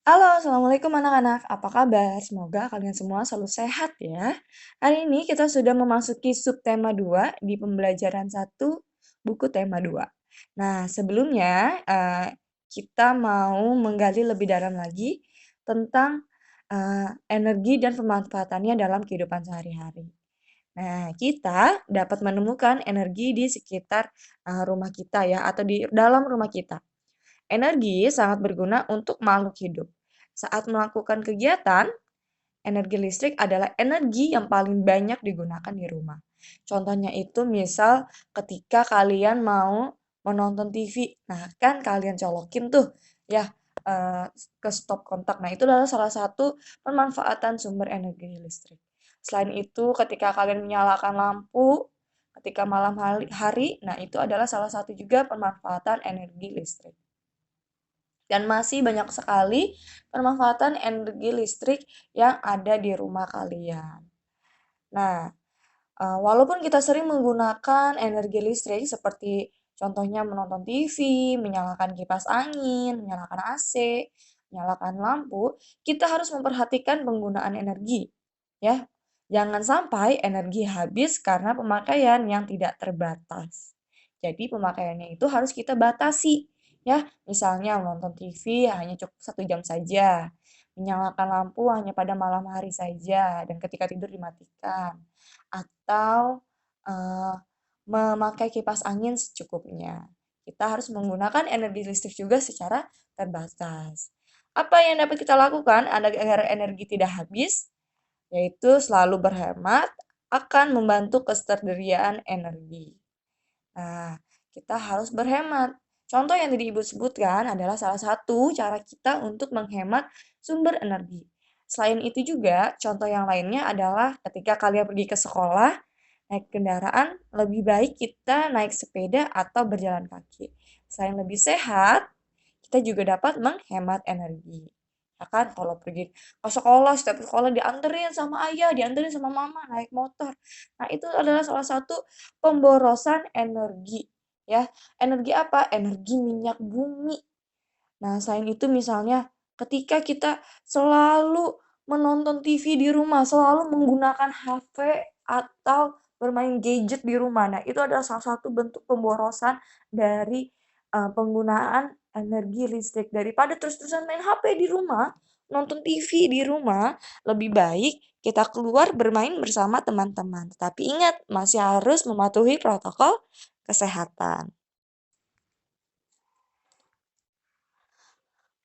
Halo, Assalamualaikum anak-anak. Apa kabar? Semoga kalian semua selalu sehat ya. Hari ini kita sudah memasuki subtema 2 di pembelajaran satu buku tema 2. Nah, sebelumnya kita mau menggali lebih dalam lagi tentang energi dan pemanfaatannya dalam kehidupan sehari-hari. Nah, kita dapat menemukan energi di sekitar rumah kita ya, atau di dalam rumah kita. Energi sangat berguna untuk makhluk hidup. Saat melakukan kegiatan, energi listrik adalah energi yang paling banyak digunakan di rumah. Contohnya itu misal ketika kalian mau menonton TV, nah kan kalian colokin tuh ya eh, ke stop kontak. Nah itu adalah salah satu pemanfaatan sumber energi listrik. Selain itu, ketika kalian menyalakan lampu, ketika malam hari, nah itu adalah salah satu juga pemanfaatan energi listrik. Dan masih banyak sekali pemanfaatan energi listrik yang ada di rumah kalian. Nah, walaupun kita sering menggunakan energi listrik seperti contohnya menonton TV, menyalakan kipas angin, menyalakan AC, menyalakan lampu, kita harus memperhatikan penggunaan energi. Ya, jangan sampai energi habis karena pemakaian yang tidak terbatas. Jadi pemakaiannya itu harus kita batasi. Ya, misalnya menonton TV hanya cukup 1 jam saja, menyalakan lampu hanya pada malam hari saja, dan ketika tidur dimatikan atau memakai kipas angin secukupnya. Kita harus menggunakan energi listrik juga secara terbatas. Apa yang dapat kita lakukan agar energi tidak habis? Yaitu selalu berhemat akan membantu ketersediaan energi. Nah, kita harus berhemat. Contoh yang tadi Ibu sebutkan adalah salah satu cara kita untuk menghemat sumber energi. Selain itu juga, contoh yang lainnya adalah ketika kalian pergi ke sekolah, naik kendaraan, lebih baik kita naik sepeda atau berjalan kaki. Selain lebih sehat, kita juga dapat menghemat energi. Ya kan, kalau pergi ke sekolah, setiap sekolah dianterin sama ayah, dianterin sama mama, naik motor. Nah, itu adalah salah satu pemborosan energi. Ya, energi apa? Energi minyak bumi. Nah, selain itu misalnya ketika kita selalu menonton TV di rumah, selalu menggunakan HP atau bermain gadget di rumah. Nah, itu adalah salah satu bentuk pemborosan dari penggunaan energi listrik. Daripada terus-terusan main HP di rumah, nonton TV di rumah, lebih baik kita keluar bermain bersama teman-teman. Tapi ingat, masih harus mematuhi protokol kesehatan.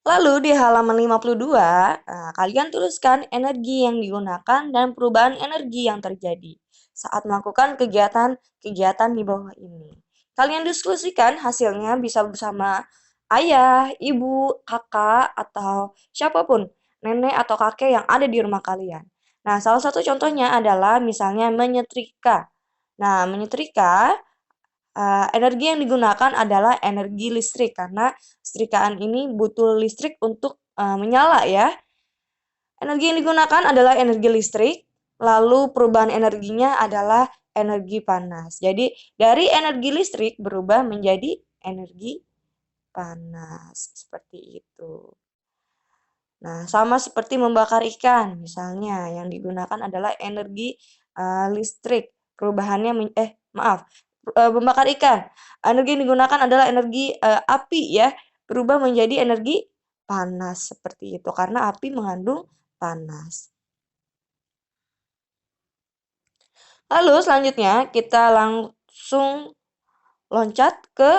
Lalu di halaman 52, kalian tuliskan energi yang digunakan dan perubahan energi yang terjadi saat melakukan kegiatan-kegiatan di bawah ini. Kalian diskusikan hasilnya bisa bersama ayah, ibu, kakak, atau siapapun, nenek atau kakek yang ada di rumah kalian. Nah, salah satu contohnya adalah misalnya menyetrika. Nah, menyetrika energi yang digunakan adalah energi listrik karena setrikaan ini butuh listrik untuk menyala ya. Energi yang digunakan adalah energi listrik, lalu perubahan energinya adalah energi panas. Jadi dari energi listrik berubah menjadi energi panas seperti itu. Nah, sama seperti membakar ikan, misalnya yang digunakan adalah energi listrik. Perubahannya membakar ikan. Energi yang digunakan adalah energi api ya, berubah menjadi energi panas seperti itu karena api mengandung panas. Lalu selanjutnya kita langsung loncat ke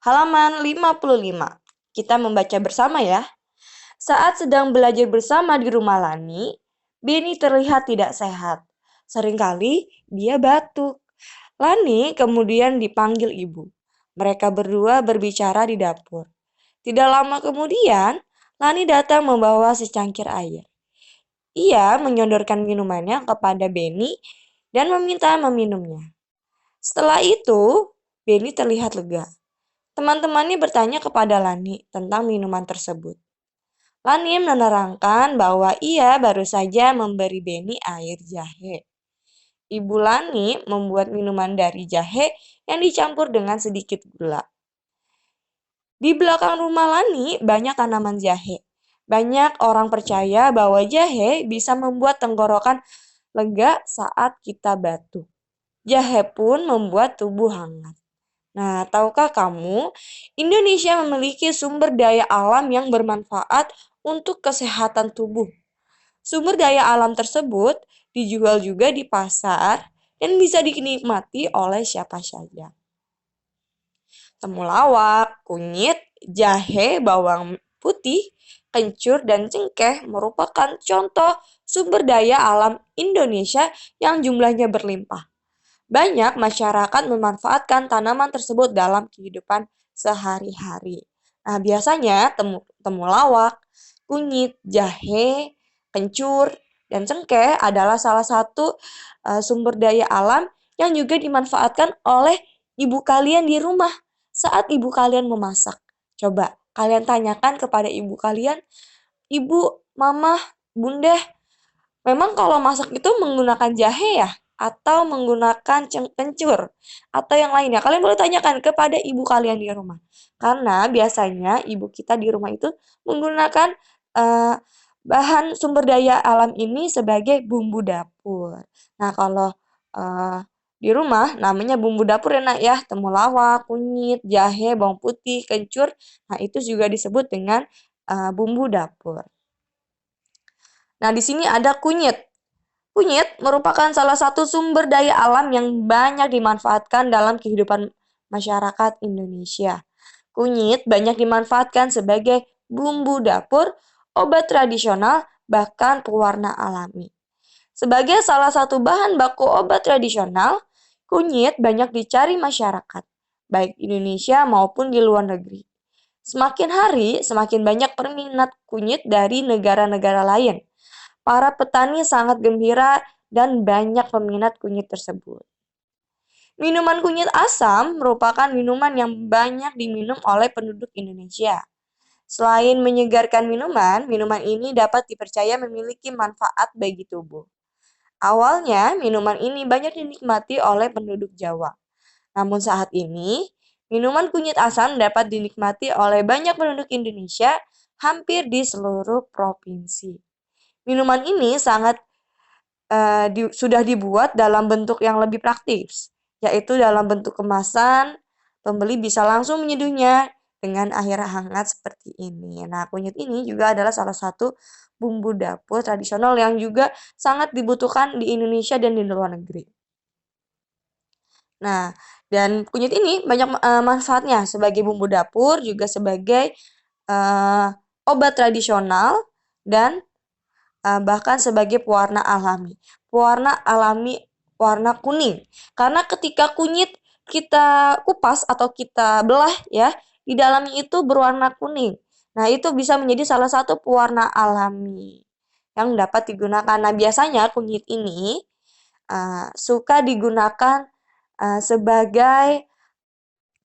halaman 55. Kita membaca bersama ya. Saat sedang belajar bersama di rumah Lani, Beni terlihat tidak sehat. Seringkali dia batuk. Lani kemudian dipanggil ibu. Mereka berdua berbicara di dapur. Tidak lama kemudian, Lani datang membawa secangkir air. Ia menyodorkan minumannya kepada Beni dan meminta meminumnya. Setelah itu, Beni terlihat lega. Teman-temannya bertanya kepada Lani tentang minuman tersebut. Lani menerangkan bahwa ia baru saja memberi Beni air jahe. Ibu Lani membuat minuman dari jahe yang dicampur dengan sedikit gula. Di belakang rumah Lani banyak tanaman jahe. Banyak orang percaya bahwa jahe bisa membuat tenggorokan lega saat kita batuk. Jahe pun membuat tubuh hangat. Nah, tahukah kamu, Indonesia memiliki sumber daya alam yang bermanfaat untuk kesehatan tubuh. Sumber daya alam tersebut dijual juga di pasar dan bisa dinikmati oleh siapa saja. Temulawak, kunyit, jahe, bawang putih, kencur, dan cengkeh merupakan contoh sumber daya alam Indonesia yang jumlahnya berlimpah. Banyak masyarakat memanfaatkan tanaman tersebut dalam kehidupan sehari-hari. Nah, biasanya temulawak, kunyit, jahe, kencur, dan cengkeh adalah salah satu sumber daya alam yang juga dimanfaatkan oleh ibu kalian di rumah saat ibu kalian memasak. Coba kalian tanyakan kepada ibu kalian, ibu, mama, bunda, memang kalau masak itu menggunakan jahe ya? Atau menggunakan kencur? Atau yang lainnya? Kalian boleh tanyakan kepada ibu kalian di rumah. Karena biasanya ibu kita di rumah itu menggunakan uh, bahan sumber daya alam ini sebagai bumbu dapur. Nah, kalau uh, di rumah namanya bumbu dapur enak ya, temulawak, kunyit, jahe, bawang putih, kencur. Nah, itu juga disebut dengan bumbu dapur. Nah, di sini ada kunyit. Kunyit merupakan salah satu sumber daya alam yang banyak dimanfaatkan dalam kehidupan masyarakat Indonesia. Kunyit banyak dimanfaatkan sebagai bumbu dapur, obat tradisional, bahkan pewarna alami. Sebagai salah satu bahan baku obat tradisional, kunyit banyak dicari masyarakat, baik Indonesia maupun di luar negeri. Semakin hari, semakin banyak peminat kunyit dari negara-negara lain. Para petani sangat gembira dan banyak peminat kunyit tersebut. Minuman kunyit asam merupakan minuman yang banyak diminum oleh penduduk Indonesia. Selain menyegarkan minuman, minuman ini dapat dipercaya memiliki manfaat bagi tubuh. Awalnya, minuman ini banyak dinikmati oleh penduduk Jawa. Namun saat ini, minuman kunyit asam dapat dinikmati oleh banyak penduduk Indonesia hampir di seluruh provinsi. Minuman ini sudah dibuat dalam bentuk yang lebih praktis, yaitu dalam bentuk kemasan. Pembeli bisa langsung menyeduhnya dengan air hangat seperti ini. Nah, kunyit ini juga adalah salah satu bumbu dapur tradisional yang juga sangat dibutuhkan di Indonesia dan di luar negeri. Nah, dan kunyit ini banyak manfaatnya sebagai bumbu dapur, juga sebagai obat tradisional, dan bahkan sebagai pewarna alami. Pewarna alami warna kuning. Karena ketika kunyit kita kupas atau kita belah ya, di dalamnya itu berwarna kuning. Nah, itu bisa menjadi salah satu pewarna alami yang dapat digunakan. Nah, biasanya kunyit ini suka digunakan sebagai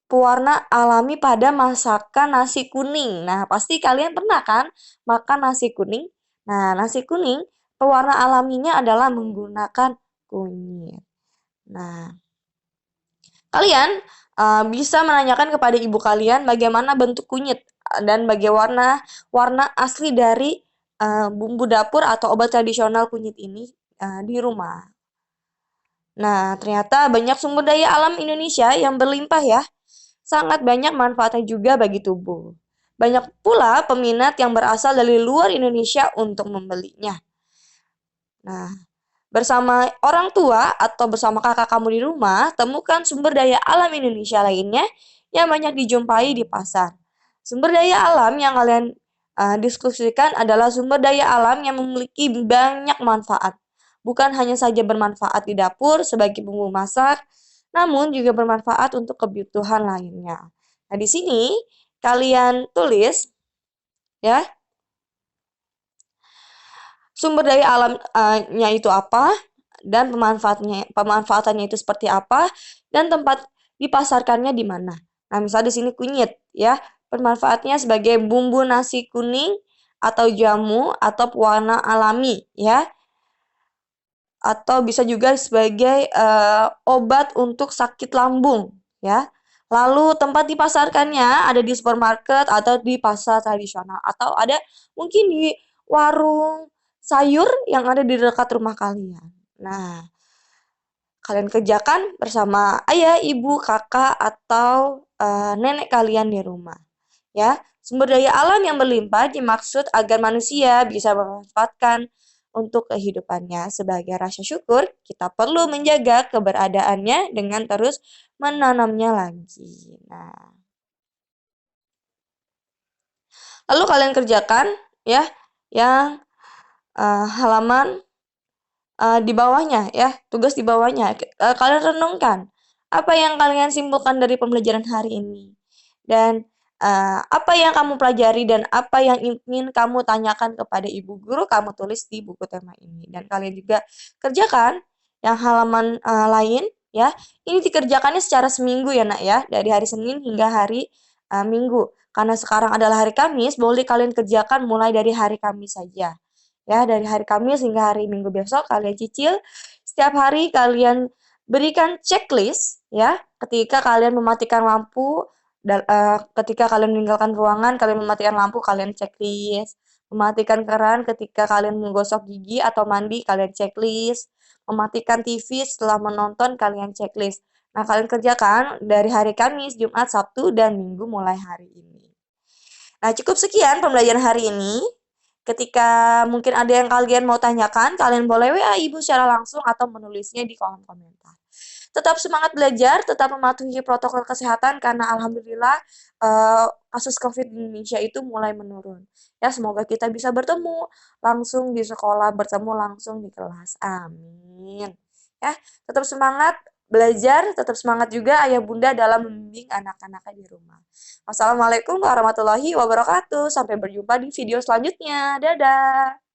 pewarna alami pada masakan nasi kuning. Nah, pasti kalian pernah kan makan nasi kuning? Nah, nasi kuning pewarna alaminya adalah menggunakan kunyit. Nah, kalian bisa menanyakan kepada ibu kalian bagaimana bentuk kunyit dan bagaimana warna asli dari bumbu dapur atau obat tradisional kunyit ini di rumah. Nah, ternyata banyak sumber daya alam Indonesia yang berlimpah ya. Sangat banyak manfaatnya juga bagi tubuh. Banyak pula peminat yang berasal dari luar Indonesia untuk membelinya. Nah, bersama orang tua atau bersama kakak kamu di rumah, temukan sumber daya alam Indonesia lainnya yang banyak dijumpai di pasar. Sumber daya alam yang kalian diskusikan adalah sumber daya alam yang memiliki banyak manfaat. Bukan hanya saja bermanfaat di dapur sebagai bumbu masak, namun juga bermanfaat untuk kebutuhan lainnya. Nah, di sini kalian tulis ya, sumber daya alamnya itu apa dan pemanfaatannya itu seperti apa dan tempat dipasarkannya di mana. Nah, misalnya di sini kunyit ya, bermanfaatnya sebagai bumbu nasi kuning atau jamu atau pewarna alami ya. Atau bisa juga sebagai obat untuk sakit lambung ya. Lalu tempat dipasarkannya ada di supermarket atau di pasar tradisional atau ada mungkin di warung sayur yang ada di dekat rumah kalian. Nah, kalian kerjakan bersama ayah, ibu, kakak, atau nenek kalian di rumah. Ya, sumber daya alam yang berlimpah dimaksud agar manusia bisa memanfaatkan untuk kehidupannya. Sebagai rasa syukur, kita perlu menjaga keberadaannya dengan terus menanamnya lagi. Nah, lalu kalian kerjakan ya yang halaman di bawahnya ya, tugas di bawahnya. Kalian renungkan apa yang kalian simpulkan dari pembelajaran hari ini. Dan apa yang kamu pelajari dan apa yang ingin kamu tanyakan kepada ibu guru, kamu tulis di buku tema ini. Dan kalian juga kerjakan yang halaman lain ya. Ini dikerjakannya secara seminggu ya nak ya, dari hari Senin hingga hari Minggu. Karena sekarang adalah hari Kamis, boleh kalian kerjakan mulai dari hari Kamis saja. Ya, dari hari Kamis hingga hari Minggu besok kalian cicil. Setiap hari kalian berikan checklist ya, ketika kalian mematikan lampu ketika kalian meninggalkan ruangan, kalian mematikan lampu, kalian checklist. Mematikan keran ketika kalian menggosok gigi atau mandi, kalian checklist. Mematikan TV setelah menonton, kalian checklist. Nah, kalian kerjakan dari hari Kamis, Jumat, Sabtu, dan Minggu mulai hari ini. Nah, cukup sekian pembelajaran hari ini. Ketika mungkin ada yang kalian mau tanyakan, kalian boleh WA Ibu secara langsung atau menulisnya di kolom komentar. Tetap semangat belajar, tetap mematuhi protokol kesehatan karena alhamdulillah kasus COVID di Indonesia itu mulai menurun. Ya, semoga kita bisa bertemu langsung di sekolah, bertemu langsung di kelas. Amin. Ya, tetap semangat belajar, tetap semangat juga ayah bunda dalam membimbing anak-anaknya di rumah. Wassalamualaikum warahmatullahi wabarakatuh. Sampai berjumpa di video selanjutnya. Dadah.